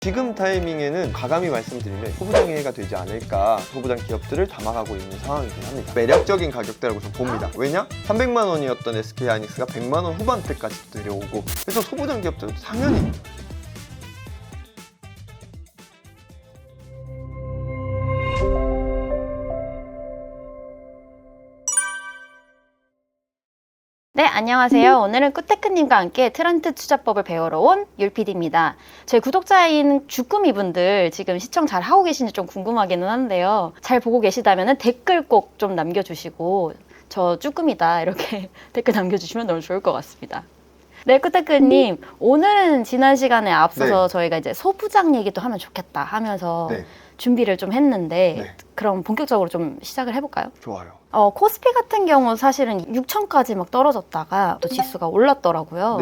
지금 타이밍에는 과감히 말씀드리면 소부장회가 되지 않을까, 소부장 기업들을 담아가고 있는 상황이긴 합니다. 매력적인 가격대라고 좀 봅니다. 왜냐? 300만 원이었던 SK하이닉스가 100만 원 후반대까지 내려오고, 그래서 소부장 기업들은 당연히 네, 안녕하세요. 오늘은 꾸테크님과 함께 트렌드 투자법을 배우러 온 율PD입니다. 저희 구독자인 주꾸미분들 지금 시청 잘 하고 계신지 좀 궁금하기는 한데요. 잘 보고 계시다면 댓글 꼭 좀 남겨주시고 저 쭈꾸미다 이렇게 댓글 남겨주시면 너무 좋을 것 같습니다. 네, 꾸테크님, 오늘은 지난 시간에 앞서서 저희가 이제 소부장 얘기도 하면 좋겠다 하면서 준비를 좀 했는데 그럼 본격적으로 좀 시작을 해볼까요? 좋아요. 코스피 같은 경우 사실은 6천까지 막 떨어졌다가 또 지수가 올랐더라고요.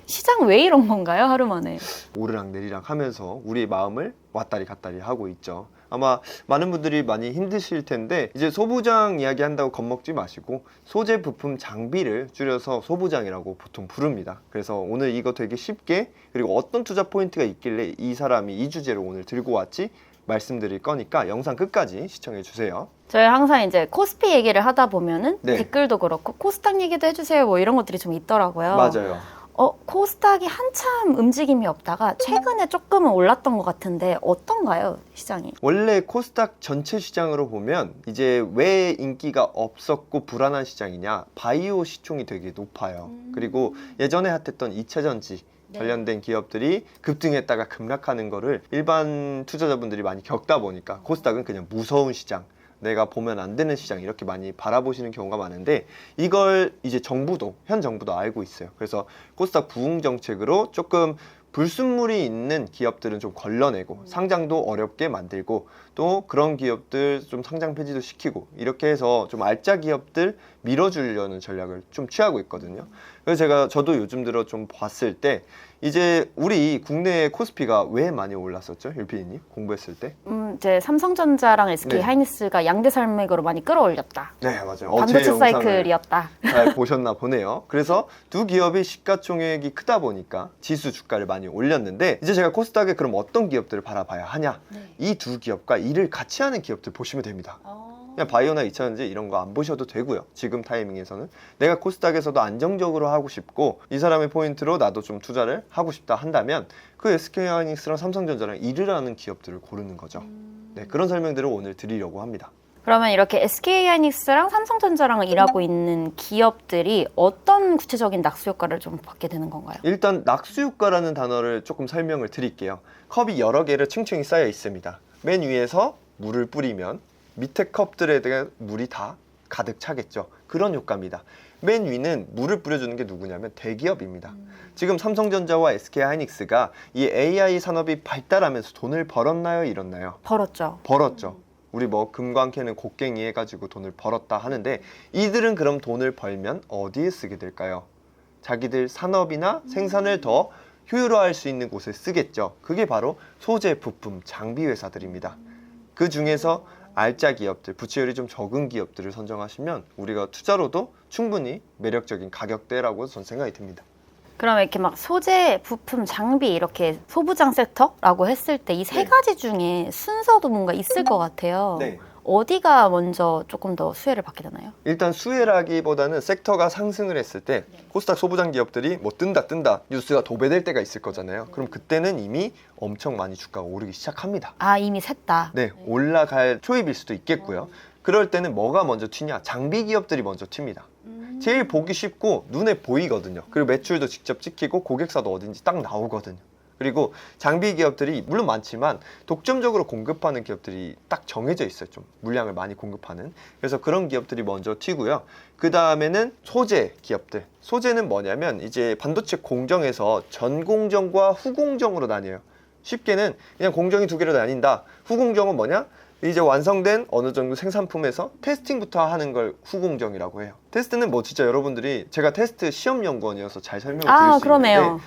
시장 왜 이런 건가요, 하루 만에? 오르락 내리락 하면서 우리의 마음을 왔다리 갔다리 하고 있죠. 아마 많은 분들이 많이 힘드실 텐데, 이제 소부장 이야기 한다고 겁먹지 마시고 소재 부품 장비를 줄여서 소부장이라고 보통 부릅니다. 그래서 오늘 이거 되게 쉽게, 그리고 어떤 투자 포인트가 있길래 이 사람이 이 주제로 오늘 들고 왔지 말씀드릴 거니까 영상 끝까지 시청해 주세요. 저희 항상 이제 코스피 얘기를 하다 보면은 댓글도 그렇고 코스닥 얘기도 해주세요 뭐 이런 것들이 좀 있더라고요. 맞아요. 코스닥이 한참 움직임이 없다가 최근에 조금은 올랐던 것 같은데 어떤가요, 시장이? 원래 코스닥 전체 시장으로 보면 이제 왜 인기가 없었고 불안한 시장이냐, 바이오 시총이 되게 높아요. 그리고 예전에 핫했던 2차전지 관련된 기업들이 급등했다가 급락하는 거를 일반 투자자분들이 많이 겪다 보니까 코스닥은 그냥 무서운 시장, 내가 보면 안 되는 시장, 이렇게 많이 바라보시는 경우가 많은데, 이걸 이제 현 정부도 알고 있어요. 그래서 코스닥 부흥 정책으로 조금 불순물이 있는 기업들은 좀 걸러내고 상장도 어렵게 만들고, 또 그런 기업들 좀 상장 폐지도 시키고, 이렇게 해서 좀 알짜 기업들 밀어주려는 전략을 좀 취하고 있거든요. 그래서 저도 요즘 들어 좀 봤을 때, 이제 우리 국내 코스피가 왜 많이 올랐었죠, 율피디님 공부했을 때? 이제 삼성전자랑 SK하이닉스가 양대 산맥으로 많이 끌어올렸다. 네, 맞아요. 반도체 사이클이었다. 잘 보셨나 보네요. 그래서 두 기업이 시가총액이 크다 보니까 지수 주가를 많이 올렸는데, 이제 제가 코스닥에 그럼 어떤 기업들을 바라봐야 하냐, 이 두 기업과 일을 같이 하는 기업들 보시면 됩니다. 그냥 바이오나 2차전지 이런 거 안 보셔도 되고요. 지금 타이밍에서는 내가 코스닥에서도 안정적으로 하고 싶고 이 사람의 포인트로 나도 좀 투자를 하고 싶다 한다면 그 SK하이닉스랑 삼성전자랑 일을 하는 기업들을 고르는 거죠. 네, 그런 설명들을 오늘 드리려고 합니다. 그러면 이렇게 SK하이닉스랑 삼성전자랑 일하고 있는 기업들이 어떤 구체적인 낙수 효과를 좀 받게 되는 건가요? 일단 낙수 효과라는 단어를 조금 설명을 드릴게요. 컵이 여러 개를 층층이 쌓여 있습니다. 맨 위에서 물을 뿌리면 밑에 컵들에 대한 물이 다 가득 차겠죠. 그런 효과입니다. 맨 위는 물을 뿌려주는 게 누구냐면 대기업입니다. 지금 삼성전자와 SK하이닉스가 이 AI 산업이 발달하면서 돈을 벌었나요, 잃었나요? 벌었죠. 벌었죠. 우리 뭐 금광캐는 곡괭이 해가지고 돈을 벌었다 하는데, 이들은 그럼 돈을 벌면 어디에 쓰게 될까요? 자기들 산업이나 생산을 더 효율화할 수 있는 곳에 쓰겠죠. 그게 바로 소재, 부품, 장비 회사들입니다. 그 중에서 알짜 기업들, 부채율이 좀 적은 기업들을 선정하시면 우리가 투자로도 충분히 매력적인 가격대라고 전 생각이 듭니다. 그럼 이렇게 막 소재, 부품, 장비 이렇게 소부장 섹터라고 했을 때 이 세 가지 중에 순서도 뭔가 있을 것 같아요. 어디가 먼저 조금 더 수혜를 받게 되나요? 일단 수혜라기보다는 섹터가 상승을 했을 때 코스닥 소부장 기업들이 뭐 뜬다 뉴스가 도배될 때가 있을 거잖아요. 그럼 그때는 이미 엄청 많이 주가가 오르기 시작합니다. 이미 샜다. 네, 올라갈 초입일 수도 있겠고요. 그럴 때는 뭐가 먼저 튀냐? 장비 기업들이 먼저 튑니다. 제일 보기 쉽고 눈에 보이거든요. 그리고 매출도 직접 찍히고 고객사도 어딘지 딱 나오거든요. 그리고 장비 기업들이 물론 많지만 독점적으로 공급하는 기업들이 딱 정해져 있어요. 좀 물량을 많이 공급하는. 그래서 그런 기업들이 먼저 튀고요. 그 다음에는 소재 기업들. 소재는 뭐냐면 이제 반도체 공정에서 전공정과 후공정으로 나뉘어요. 쉽게는 그냥 공정이 두 개로 나뉜다. 후공정은 뭐냐? 이제 완성된 어느 정도 생산품에서 테스팅부터 하는 걸 후공정이라고 해요. 테스트는 뭐 진짜 여러분들이, 제가 테스트 시험연구원이어서 잘 설명을 드릴 수 있는데,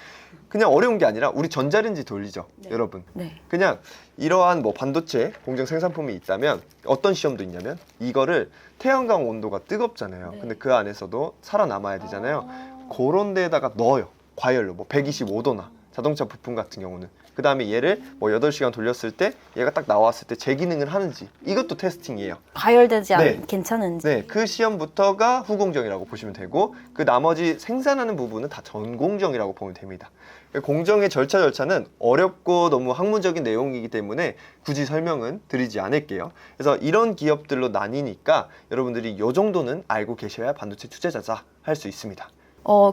그냥 어려운 게 아니라 우리 전자레인지 돌리죠, 여러분. 그냥 이러한 뭐 반도체 공정 생산품이 있다면 어떤 시험도 있냐면, 이거를 태양광 온도가 뜨겁잖아요. 근데 그 안에서도 살아남아야 되잖아요. 그런 데에다가 넣어요. 과열로 뭐 125도나 자동차 부품 같은 경우는. 그 다음에 얘를 뭐 8시간 돌렸을 때 얘가 딱 나왔을 때 제 기능을 하는지 이것도 테스팅이에요. 과열되지 네. 괜찮은지. 네, 그 시험부터가 후공정이라고 보시면 되고 그 나머지 생산하는 부분은 다 전공정이라고 보면 됩니다. 공정의 절차는 어렵고 너무 학문적인 내용이기 때문에 굳이 설명은 드리지 않을게요. 그래서 이런 기업들로 나뉘니까 여러분들이 이 정도는 알고 계셔야 반도체 투자자자 할 수 있습니다.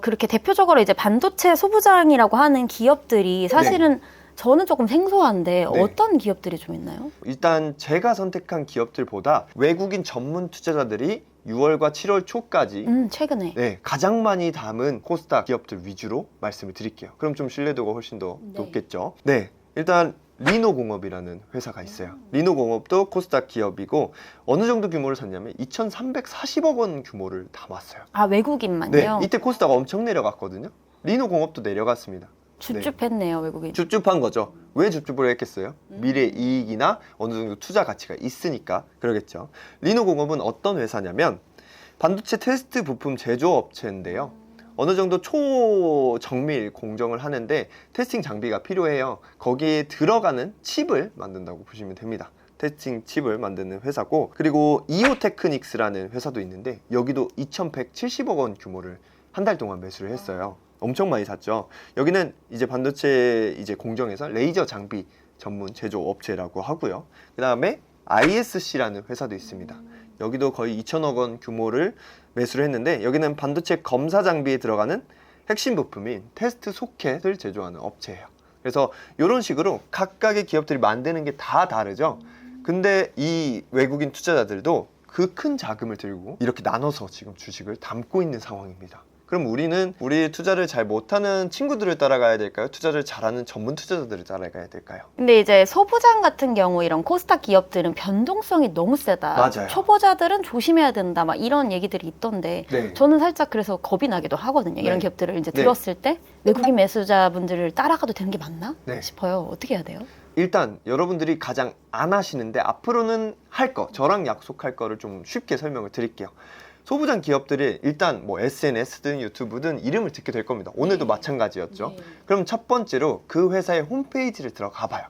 그렇게 대표적으로 이제 반도체 소부장이라고 하는 기업들이 사실은 저는 조금 생소한데 네. 어떤 기업들이 좀 있나요? 일단 제가 선택한 기업들보다 외국인 전문 투자자들이 6월과 7월 초까지 최근에. 네, 가장 많이 담은 코스닥 기업들 위주로 말씀을 드릴게요. 그럼 좀 신뢰도가 훨씬 더 높겠죠. 네, 일단 리노공업이라는 회사가 있어요. 리노공업도 코스닥 기업이고 어느 정도 규모를 샀냐면 2,340억 원 규모를 담았어요. 아, 외국인만요? 네, 이때 코스닥 엄청 내려갔거든요. 리노공업도 내려갔습니다. 줍줍했네요, 외국인. 줍줍한 거죠. 왜 줍줍을 했겠어요? 미래 이익이나 어느 정도 투자 가치가 있으니까 그러겠죠. 리노공업은 어떤 회사냐면 반도체 테스트 부품 제조업체인데요. 어느 정도 초정밀 공정을 하는데 테스팅 장비가 필요해요. 거기에 들어가는 칩을 만든다고 보시면 됩니다. 테스팅 칩을 만드는 회사고, 그리고 이오테크닉스라는 회사도 있는데 여기도 2,170억 원 규모를 한 달 동안 매수를 했어요. 엄청 많이 샀죠. 여기는 이제 반도체 이제 공정에서 레이저 장비 전문 제조 업체라고 하고요. 그 다음에 ISC라는 회사도 있습니다. 여기도 거의 2천억 원 규모를 매수를 했는데 여기는 반도체 검사 장비에 들어가는 핵심 부품인 테스트 소켓을 제조하는 업체예요. 그래서 이런 식으로 각각의 기업들이 만드는 게 다 다르죠. 근데 이 외국인 투자자들도 그 큰 자금을 들고 이렇게 나눠서 지금 주식을 담고 있는 상황입니다. 그럼 우리는 우리 투자를 잘 못하는 친구들을 따라가야 될까요? 투자를 잘하는 전문 투자자들을 따라가야 될까요? 근데 이제 소부장 같은 경우 이런 코스닥 기업들은 변동성이 너무 세다. 맞아요. 초보자들은 조심해야 된다. 막 이런 얘기들이 있던데 네. 저는 살짝 그래서 겁이 나기도 하거든요. 이런 네. 기업들을 이제 네. 들었을 때 외국인 매수자분들을 따라가도 되는 게 맞나 네. 싶어요. 어떻게 해야 돼요? 일단 여러분들이 가장 안 하시는데 앞으로는 할 거, 저랑 약속할 거를 좀 쉽게 설명을 드릴게요. 소부장 기업들이 일단 뭐 SNS든 유튜브든 이름을 듣게 될 겁니다. 오늘도 마찬가지였죠. 그럼 첫 번째로 그 회사의 홈페이지를 들어가 봐요.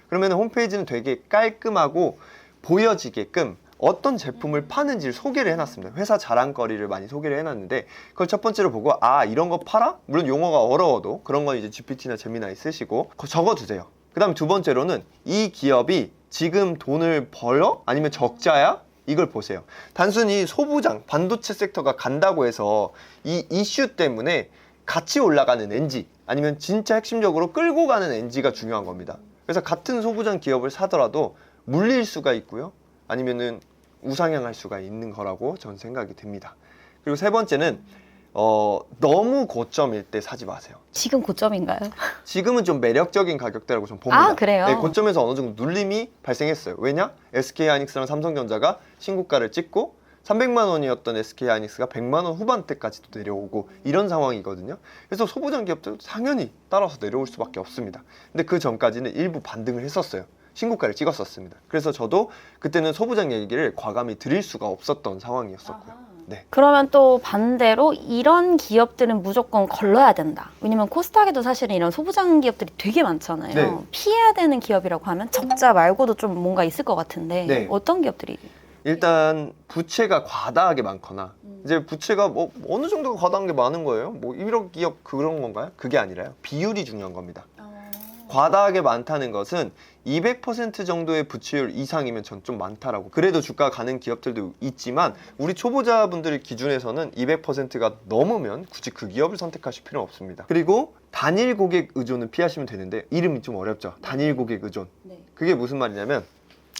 그러면 홈페이지는 되게 깔끔하고 보여지게끔 어떤 제품을 파는지를 소개를 해놨습니다. 회사 자랑거리를 많이 소개를 해놨는데 그걸 첫 번째로 보고 아 이런 거 팔아? 물론 용어가 어려워도 그런 건 이제 GPT나 제미나이 쓰시고 적어두세요. 그 다음 두 번째로는 이 기업이 지금 돈을 벌어? 아니면 적자야? 이걸 보세요. 단순히 소부장, 반도체 섹터가 간다고 해서 이 이슈 때문에 같이 올라가는 NG 아니면 진짜 핵심적으로 끌고 가는 NG가 중요한 겁니다. 그래서 같은 소부장 기업을 사더라도 물릴 수가 있고요. 아니면은 우상향할 수가 있는 거라고 저는 생각이 듭니다. 그리고 세 번째는 너무 고점일 때 사지 마세요. 지금 고점인가요? 지금은 좀 매력적인 가격대라고 좀 봅니다. 아, 그래요? 네, 고점에서 어느 정도 눌림이 발생했어요. 왜냐? SK하이닉스랑 삼성전자가 신고가를 찍고 300만 원이었던 SK하이닉스가 100만 원 후반대까지도 내려오고 이런 상황이거든요. 그래서 소부장 기업도 당연히 따라서 내려올 수밖에 없습니다. 근데 그 전까지는 일부 반등을 했었어요. 신고가를 찍었었습니다. 그래서 저도 그때는 소부장 얘기를 과감히 드릴 수가 없었던 상황이었었고요. 네. 그러면 또 반대로 이런 기업들은 무조건 걸러야 된다. 왜냐면 코스닥에도 사실은 이런 소부장 기업들이 되게 많잖아요. 네. 피해야 되는 기업이라고 하면 적자 말고도 좀 뭔가 있을 것 같은데 네. 어떤 기업들이? 일단 부채가 과다하게 많거나 이제 부채가 뭐 어느 정도가 과다한 게 많은 거예요. 뭐 1억, 2억 그런 건가요? 그게 아니라요. 비율이 중요한 겁니다. 과다하게 많다는 것은 200% 정도의 부채율 이상이면 전 좀 많다라고. 그래도 주가가 가는 기업들도 있지만 우리 초보자분들 기준에서는 200%가 넘으면 굳이 그 기업을 선택하실 필요는 없습니다. 그리고 단일 고객 의존은 피하시면 되는데 이름이 좀 어렵죠. 단일 고객 의존. 그게 무슨 말이냐면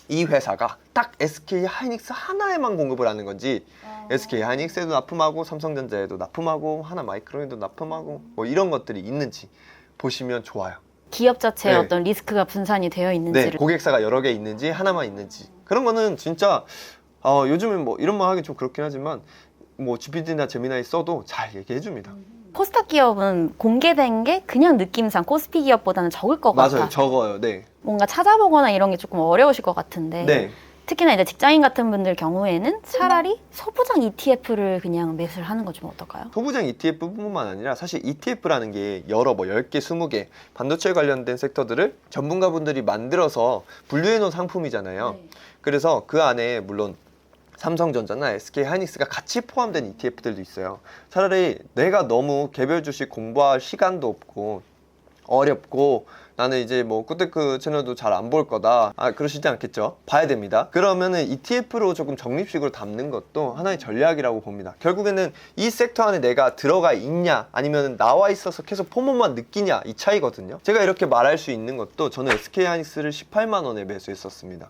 이 회사가 딱 SK하이닉스 하나에만 공급을 하는 건지 SK하이닉스에도 납품하고 삼성전자에도 납품하고 하나마이크론에도 납품하고 뭐 이런 것들이 있는지 보시면 좋아요. 기업 자체의 네. 어떤 리스크가 분산이 되어 네, 있는지를. 고객사가 여러 개 있는지 하나만 있는지 그런 거는 진짜 요즘은 뭐 이런 말 하기 좀 그렇긴 하지만 뭐 GPT나 제미나이 써도 잘 얘기해 줍니다. 코스닥 기업은 공개된 게 그냥 느낌상 코스피 기업보다는 적을 것 같아. 맞아요, 적어요. 네. 뭔가 찾아보거나 이런 게 조금 어려우실 것 같은데 네. 특히나 이제 직장인 같은 분들 경우에는 차라리 소부장 ETF를 그냥 매수를 하는 거 좀 어떨까요? 소부장 ETF뿐만 아니라 사실 ETF라는 게 여러 10개, 20개 반도체 관련된 섹터들을 전문가분들이 만들어서 분류해 놓은 상품이잖아요. 그래서 그 안에 물론 삼성전자나 SK하이닉스가 같이 포함된 ETF들도 있어요. 차라리 내가 너무 개별 주식 공부할 시간도 없고 어렵고 나는 이제 뭐 꾸테크 채널도 잘 안 볼 거다. 그러시지 않겠죠? 봐야 됩니다. 그러면은 ETF로 조금 적립식으로 담는 것도 하나의 전략이라고 봅니다. 결국에는 이 섹터 안에 내가 들어가 있냐 아니면 나와 있어서 계속 포모만 느끼냐 이 차이거든요. 제가 이렇게 말할 수 있는 것도 저는 SK하이닉스를 18만 원에 매수했었습니다.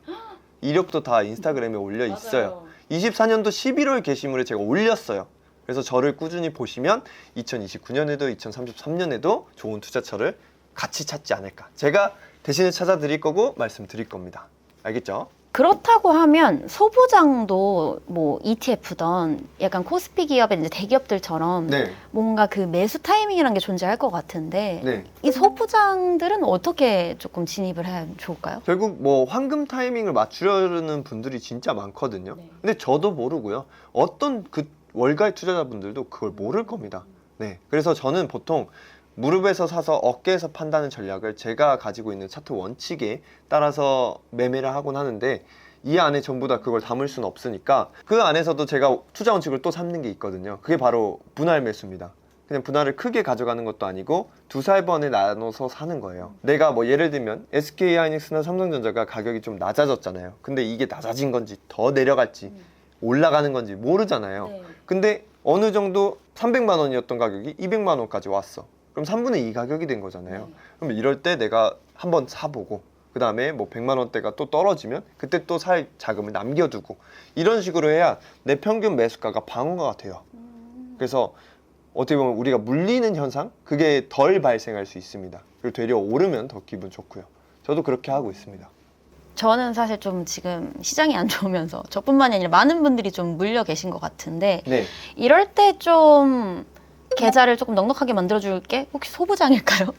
이력도 다 인스타그램에 올려 있어요. 24년도 11월 게시물에 제가 올렸어요. 그래서 저를 꾸준히 보시면 2029년에도 2033년에도 좋은 투자처를 같이 찾지 않을까. 제가 대신에 찾아드릴 거고 말씀드릴 겁니다. 알겠죠? 그렇다고 하면 소부장도 뭐 ETF든 약간 코스피 기업의 이제 대기업들처럼 네. 뭔가 그 매수 타이밍이라는 게 존재할 것 같은데 네. 이 소부장들은 어떻게 조금 진입을 해야 좋을까요? 결국 뭐 황금 타이밍을 맞추려는 분들이 진짜 많거든요. 근데 저도 모르고요. 어떤 그 월가의 투자자분들도 그걸 모를 겁니다. 네. 그래서 저는 보통 무릎에서 사서 어깨에서 판다는 전략을 제가 가지고 있는 차트 원칙에 따라서 매매를 하곤 하는데 이 안에 전부 다 그걸 담을 수는 없으니까 그 안에서도 제가 투자 원칙을 또 삼는 게 있거든요. 그게 바로 분할 매수입니다. 그냥 분할을 크게 가져가는 것도 아니고 두세 번에 나눠서 사는 거예요. 내가 뭐 예를 들면 SK하이닉스나 삼성전자가 가격이 좀 낮아졌잖아요. 근데 이게 낮아진 건지 더 내려갈지 올라가는 건지 모르잖아요. 근데 어느 정도 300만 원이었던 가격이 200만 원까지 왔어. 그럼 3분의 2 가격이 된 거잖아요. 그럼 이럴 때 내가 한번 사보고 그 다음에 뭐 100만 원대가 또 떨어지면 그때 또 살 자금을 남겨두고 이런 식으로 해야 내 평균 매수가가 방어가 돼요. 그래서 어떻게 보면 우리가 물리는 현상? 그게 덜 발생할 수 있습니다. 그리고 되려 오르면 더 기분 좋고요. 저도 그렇게 하고 있습니다. 저는 사실 좀 지금 시장이 안 좋으면서 저뿐만이 아니라 많은 분들이 좀 물려 계신 것 같은데 네. 이럴 때 좀 계좌를 조금 넉넉하게 만들어줄 게 혹시 소부장일까요?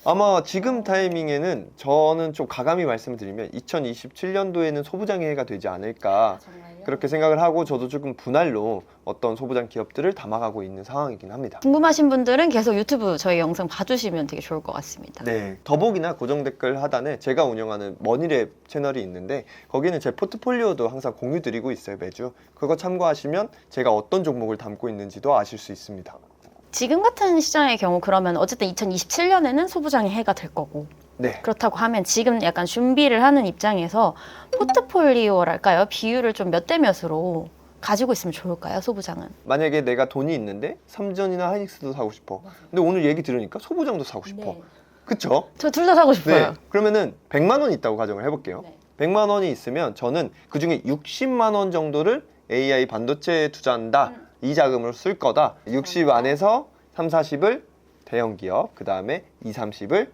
아마 지금 타이밍에는 저는 좀 가감히 말씀드리면 2027년도에는 소부장의 해가 되지 않을까 그렇게 생각을 하고 저도 조금 분할로 어떤 소부장 기업들을 담아가고 있는 상황이긴 합니다. 궁금하신 분들은 계속 유튜브 저희 영상 봐주시면 되게 좋을 것 같습니다. 네, 더보기나 고정 댓글 하단에 제가 운영하는 머니랩 채널이 있는데 거기는 제 포트폴리오도 항상 공유 드리고 있어요, 매주. 그거 참고하시면 제가 어떤 종목을 담고 있는지도 아실 수 있습니다. 지금 같은 시장의 경우 그러면 어쨌든 2027년에는 소부장의 해가 될 거고 네. 그렇다고 하면 지금 약간 준비를 하는 입장에서 포트폴리오랄까요? 비율을 좀 몇 대 몇으로 가지고 있으면 좋을까요, 소부장은? 만약에 내가 돈이 있는데 삼전이나 하이닉스도 사고 싶어. 근데 오늘 얘기 들으니까 소부장도 사고 싶어. 그쵸? 저 둘 다 사고 싶어요. 네. 그러면은 100만 원 있다고 가정을 해볼게요. 네. 100만 원이 있으면 저는 그중에 60만 원 정도를 AI 반도체에 투자한다. 이 자금으로 쓸 거다. 60 안에서 3, 40을 대형 기업, 그 다음에 2, 30을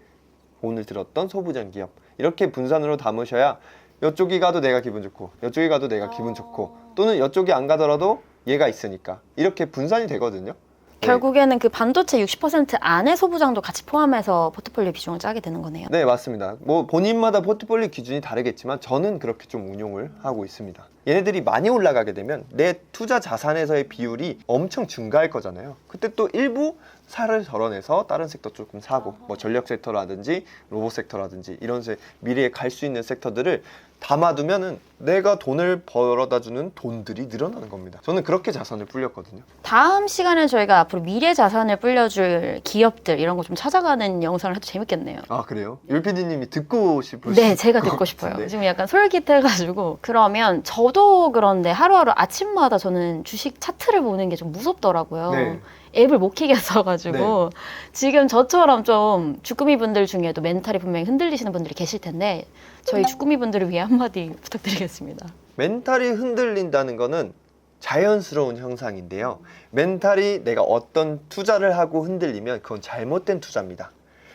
오늘 들었던 소부장 기업. 이렇게 분산으로 담으셔야 이쪽이 가도 내가 기분 좋고 이쪽이 가도 내가 기분 좋고 또는 이쪽이 안 가더라도 얘가 있으니까 이렇게 분산이 되거든요. 네. 결국에는 그 반도체 60% 안에 소부장도 같이 포함해서 포트폴리오 비중을 짜게 되는 거네요. 네, 맞습니다. 뭐 본인마다 포트폴리오 기준이 다르겠지만 저는 그렇게 좀 운용을 하고 있습니다. 얘네들이 많이 올라가게 되면 내 투자 자산에서의 비율이 엄청 증가할 거잖아요. 그때 또 일부 살을 덜어내서 다른 섹터 조금 사고 뭐 전력 섹터라든지 로봇 섹터라든지 이런 미래에 갈 수 있는 섹터들을 담아두면은 내가 돈을 벌어다 주는 돈들이 늘어나는 겁니다. 저는 그렇게 자산을 불렸거든요. 다음 시간에 저희가 앞으로 미래 자산을 불려줄 기업들 이런 거 좀 찾아가는 영상을 해도 재밌겠네요. 아, 그래요? 율PD님이 듣고 싶으신 네, 제가 듣고 싶어요. 같은데. 지금 약간 솔깃해가지고. 그러면 저도 그런데 하루하루 아침마다 저는 주식 차트를 보는 게 좀 무섭더라고요. 네. 앱을 못 키겠어가지고 지금 저처럼 좀 주꾸미 분들 중에도 멘탈이 분명히 흔들리시는 분들이 계실 텐데 저희 주꾸미 분들을 위해 한마디 부탁드리겠습니다. 멘탈이 흔들린다는 거는 자연스러운 현상인데요. 멘탈이 내가 어떤 투자를 하고 흔들리면 그건 잘못된 투자입니다.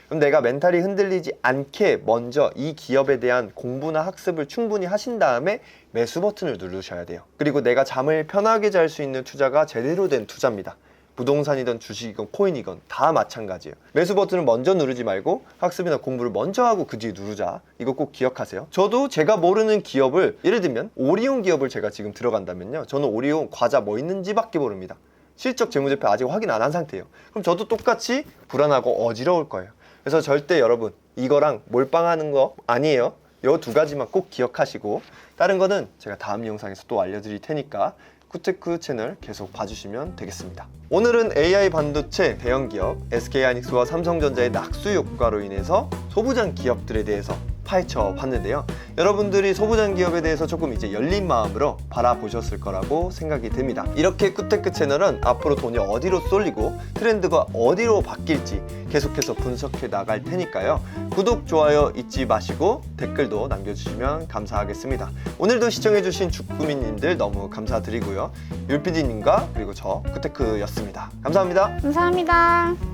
그럼 내가 멘탈이 흔들리지 않게 먼저 이 기업에 대한 공부나 학습을 충분히 하신 다음에 매수 버튼을 누르셔야 돼요. 그리고 내가 잠을 편하게 잘 수 있는 투자가 제대로 된 투자입니다. 부동산이든 주식이건 코인이건 다 마찬가지예요. 매수 버튼을 먼저 누르지 말고 학습이나 공부를 먼저 하고 그 뒤에 누르자. 이거 꼭 기억하세요. 저도 제가 모르는 기업을, 예를 들면 오리온 기업을 제가 지금 들어간다면요, 저는 오리온 과자 뭐 있는지밖에 모릅니다. 실적 재무제표 아직 확인 안 한 상태예요. 그럼 저도 똑같이 불안하고 어지러울 거예요. 그래서 절대 여러분 이거랑 몰빵하는 거 아니에요. 요 두 가지만 꼭 기억하시고, 다른 거는 제가 다음 영상에서 또 알려드릴 테니까 굿테크 채널 계속 봐주시면 되겠습니다. 오늘은 AI 반도체 대형기업 SK하이닉스와 삼성전자의 낙수 효과로 인해서 소부장 기업들에 대해서 파헤쳐 봤는데요. 여러분들이 소부장 기업에 대해서 조금 이제 열린 마음으로 바라보셨을 거라고 생각이 됩니다. 이렇게 굿테크 채널은 앞으로 돈이 어디로 쏠리고 트렌드가 어디로 바뀔지 계속해서 분석해 나갈 테니까요. 구독, 좋아요 잊지 마시고 댓글도 남겨주시면 감사하겠습니다. 오늘도 시청해주신 주꾸미님들 너무 감사드리고요. 율PD님과 그리고 저 굿테크였습니다. 감사합니다. 감사합니다.